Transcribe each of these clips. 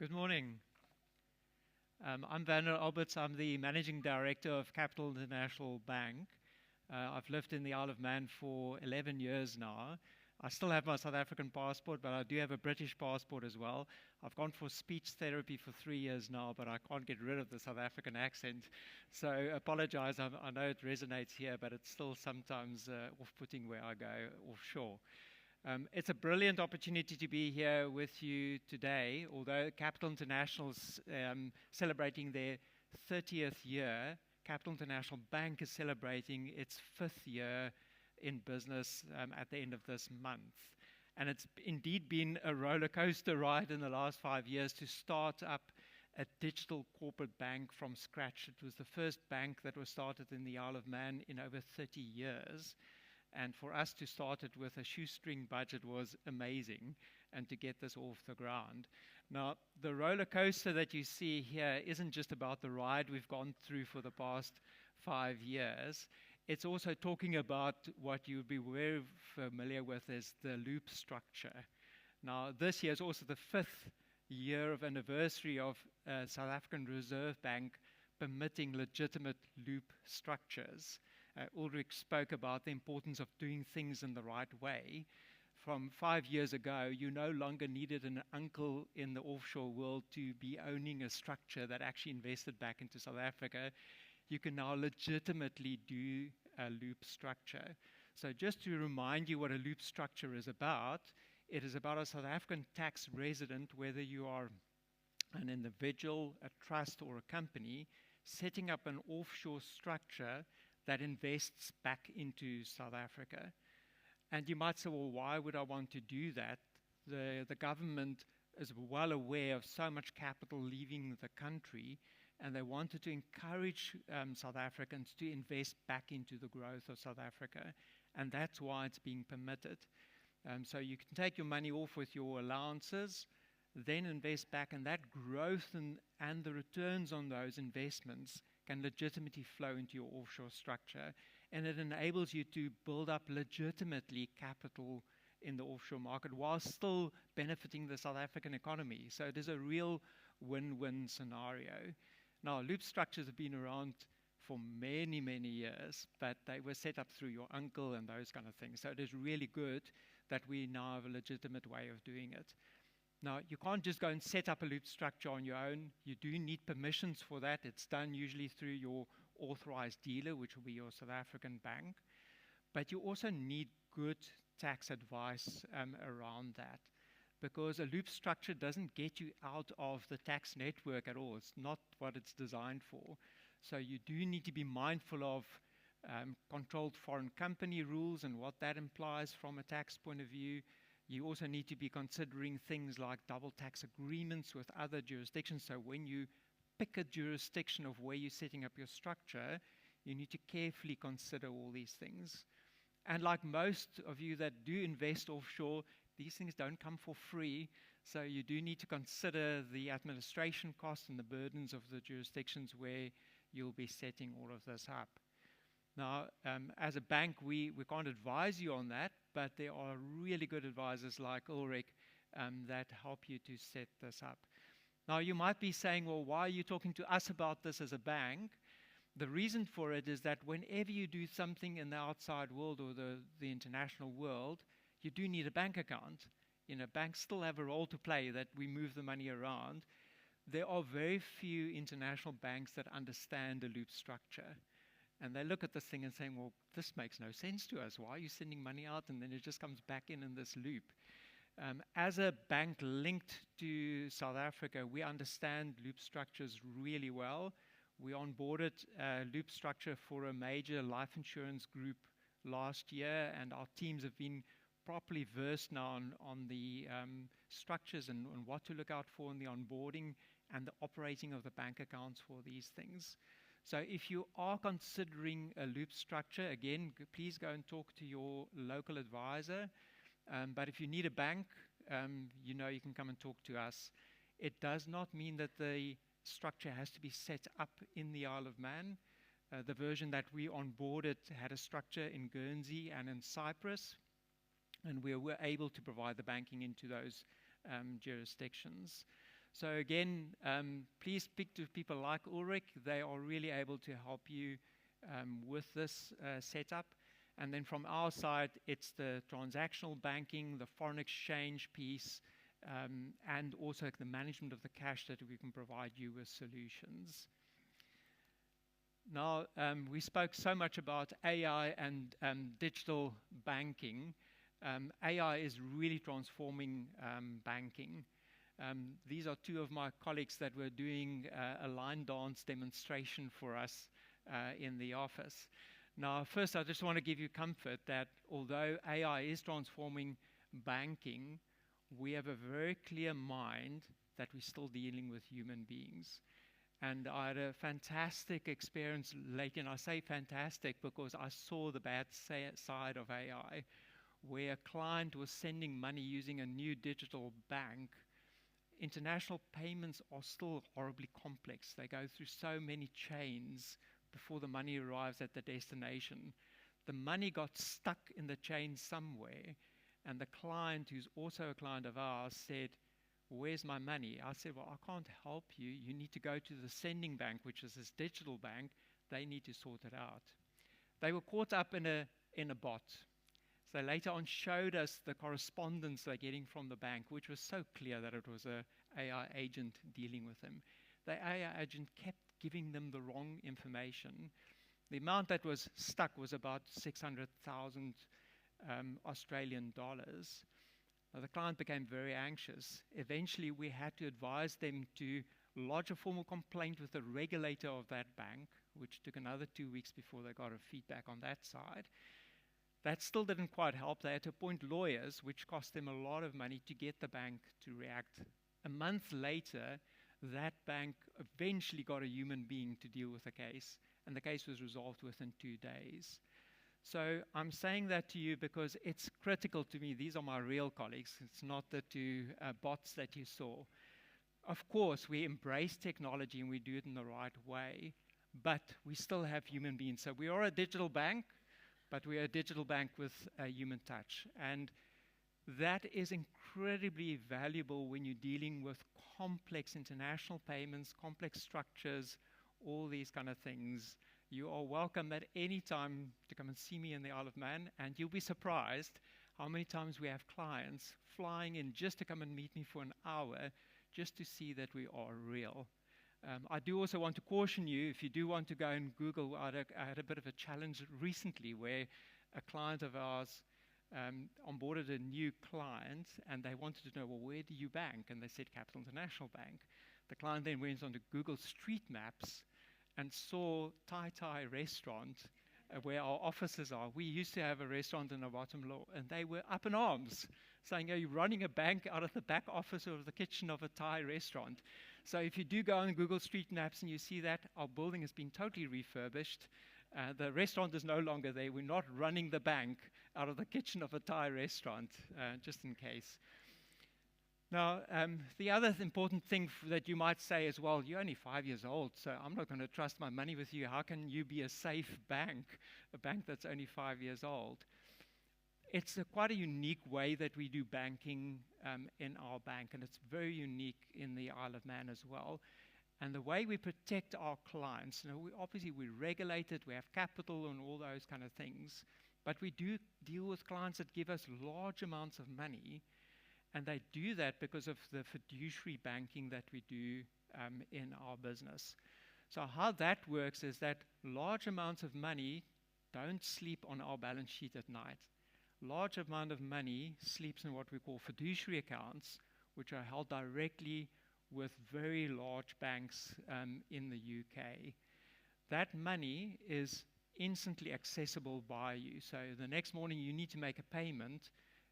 Good morning. I'm Werner Alberts. I'm the Managing Director of Capital International Bank. I've lived in the Isle of Man for 11 years now. I still have my South African passport, but I do have a British passport as well. I've gone for speech therapy for 3 years now, but I can't get rid of the South African accent. So apologize, I know it resonates here, but it's still sometimes off-putting where I go offshore. It's a brilliant opportunity to be here with you today. Although Capital International's celebrating their 30th year, Capital International Bank is celebrating its 5th year in business at the end of this month. And it's indeed been a roller coaster ride in the last 5 years to start up a digital corporate bank from scratch. It was the first bank that was started in the Isle of Man in over 30 years. And for us to start it with a shoestring budget was amazing, and to get this off the ground. Now, the roller coaster that you see here isn't just about the ride we've gone through for the past 5 years. It's also talking about what you'll be very familiar with as the loop structure. Now, this year is also the 5th year of anniversary of South African Reserve Bank permitting legitimate loop structures. Ulrich spoke about the importance of doing things in the right way. From 5 years ago, you no longer needed an uncle in the offshore world to be owning a structure that actually invested back into South Africa. You can now legitimately do a loop structure. So just to remind you what a loop structure is about, it is about a South African tax resident, whether you are an individual, a trust, or a company, setting up an offshore structure that invests back into South Africa. And you might say, well, why would I want to do that? The government is well aware of so much capital leaving the country, and they wanted to encourage South Africans to invest back into the growth of South Africa, and that's why it's being permitted. So you can take your money off with your allowances, then invest back, and that growth and the returns on those investments can legitimately flow into your offshore structure, and it enables you to build up legitimately capital in the offshore market while still benefiting the South African economy. So it is a real win-win scenario. Now, loop structures have been around for many, many years, but they were set up through your uncle and those kind of things. So it is really good that we now have a legitimate way of doing it. Now, you can't just go and set up a loop structure on your own. You do need permissions for that. It's done usually through your authorized dealer, which will be your South African bank. But you also need good tax advice around that, because a loop structure doesn't get you out of the tax network at all. It's not what it's designed for. So you do need to be mindful of controlled foreign company rules and what that implies from a tax point of view. You also need to be considering things like double tax agreements with other jurisdictions. So when you pick a jurisdiction of where you're setting up your structure, you need to carefully consider all these things. And like most of you that do invest offshore, these things don't come for free. So you do need to consider the administration costs and the burdens of the jurisdictions where you'll be setting all of this up. Now, as a bank, we can't advise you on that, but there are really good advisors like Ulrich that help you to set this up. Now, you might be saying, well, why are you talking to us about this as a bank? The reason for it is that whenever you do something in the outside world or the international world, you do need a bank account. You know, banks still have a role to play, that we move the money around. There are very few international banks that understand a loop structure. And they look at this thing and saying, well, this makes no sense to us. Why are you sending money out and then it just comes back in this loop? As a bank linked to South Africa, we understand loop structures really well. We onboarded a loop structure for a major life insurance group last year, and our teams have been properly versed now on the structures and what to look out for in the onboarding and the operating of the bank accounts for these things. So if you are considering a loop structure, again, please go and talk to your local advisor. But if you need a bank, you know you can come and talk to us. It does not mean that the structure has to be set up in the Isle of Man. The version that we onboarded had a structure in Guernsey and in Cyprus, and we were able to provide the banking into those jurisdictions. So again, please speak to people like Ulrich. They are really able to help you with this setup. And then from our side, it's the transactional banking, the foreign exchange piece, and also the management of the cash that we can provide you with solutions. Now, we spoke so much about AI and digital banking. AI is really transforming banking. These are two of my colleagues that were doing a line dance demonstration for us in the office. Now, first, I just want to give you comfort that although AI is transforming banking, we have a very clear mind that we're still dealing with human beings. And I had a fantastic experience lately, and I say fantastic because I saw the bad side of AI, where a client was sending money using a new digital bank. International payments are still horribly complex. They go through so many chains before the money arrives at the destination. The money got stuck in the chain somewhere, and the client, who's also a client of ours, said, "Where's my money?" I said, "Well, I can't help you. You need to go to the sending bank, which is this digital bank. They need to sort it out." They were caught up in a bot. So they later on showed us the correspondence they're getting from the bank, which was so clear that it was an AI agent dealing with them. The AI agent kept giving them the wrong information. The amount that was stuck was about 600,000 Australian dollars. The client became very anxious. Eventually, we had to advise them to lodge a formal complaint with the regulator of that bank, which took another 2 weeks before they got a feedback on that side. That still didn't quite help. They had to appoint lawyers, which cost them a lot of money to get the bank to react. A month later, that bank eventually got a human being to deal with the case, and the case was resolved within 2 days. So I'm saying that to you because it's critical to me. These are my real colleagues. It's not the two bots that you saw. Of course, we embrace technology and we do it in the right way, but we still have human beings. So we are a digital bank, but we are a digital bank with a human touch. And that is incredibly valuable when you're dealing with complex international payments, complex structures, all these kind of things. You are welcome at any time to come and see me in the Isle of Man, and you'll be surprised how many times we have clients flying in just to come and meet me for an hour just to see that we are real. I do also want to caution you, if you do want to go and Google, I had a bit of a challenge recently where a client of ours onboarded a new client, and they wanted to know, well, where do you bank? And they said Capital International Bank. The client then went onto Google Street Maps and saw Thai Thai restaurant where our offices are. We used to have a restaurant in Awattamlo, and they were up in arms, saying, "Are you running a bank out of the back office or the kitchen of a Thai restaurant?" So if you do go on Google Street Maps and you see that, our building has been totally refurbished. The restaurant is no longer there. We're not running the bank out of the kitchen of a Thai restaurant, just in case. Now, the other important thing that you might say is, well, you're only 5 years old, so I'm not going to trust my money with you. How can you be a safe bank, a bank that's only 5 years old? It's quite a unique way that we do banking in our bank, and it's very unique in the Isle of Man as well. And the way we protect our clients, obviously we're regulated, we have capital and all those kind of things, but we do deal with clients that give us large amounts of money. And they do that because of the fiduciary banking that we do in our business. So how that works is that large amounts of money don't sleep on our balance sheet at night. Large amount of money sleeps in what we call fiduciary accounts, which are held directly with very large banks in the UK. That money is instantly accessible by you. So the next morning you need to make a payment.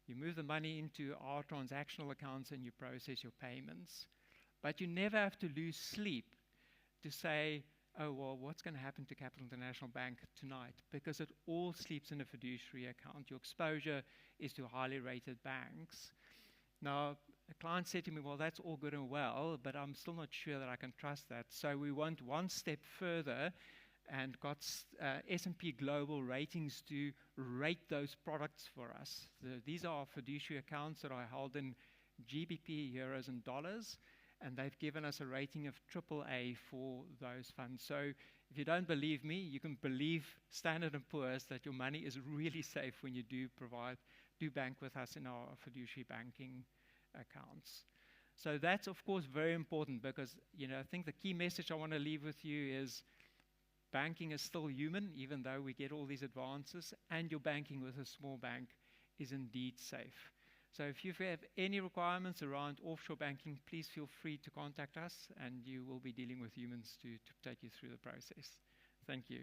You move the money into our transactional accounts and you process your payments. But you never have to lose sleep to say, oh, well, what's going to happen to Capital International Bank tonight? Because it all sleeps in a fiduciary account. Your exposure is to highly rated banks. Now, a client said to me, well, that's all good and well, but I'm still not sure that I can trust that. So we went one step further and got S&P Global Ratings to rate those products for us. These are our fiduciary accounts that are held in GBP, euros, and dollars, and they've given us a rating of AAA for those funds. So if you don't believe me, you can believe Standard & Poor's that your money is really safe when you do bank with us in our fiduciary banking accounts. So that's, of course, very important because, I think the key message I want to leave with you is banking is still human, even though we get all these advances, and your banking with a small bank is indeed safe. So if you have any requirements around offshore banking, please feel free to contact us, and you will be dealing with humans to take you through the process. Thank you.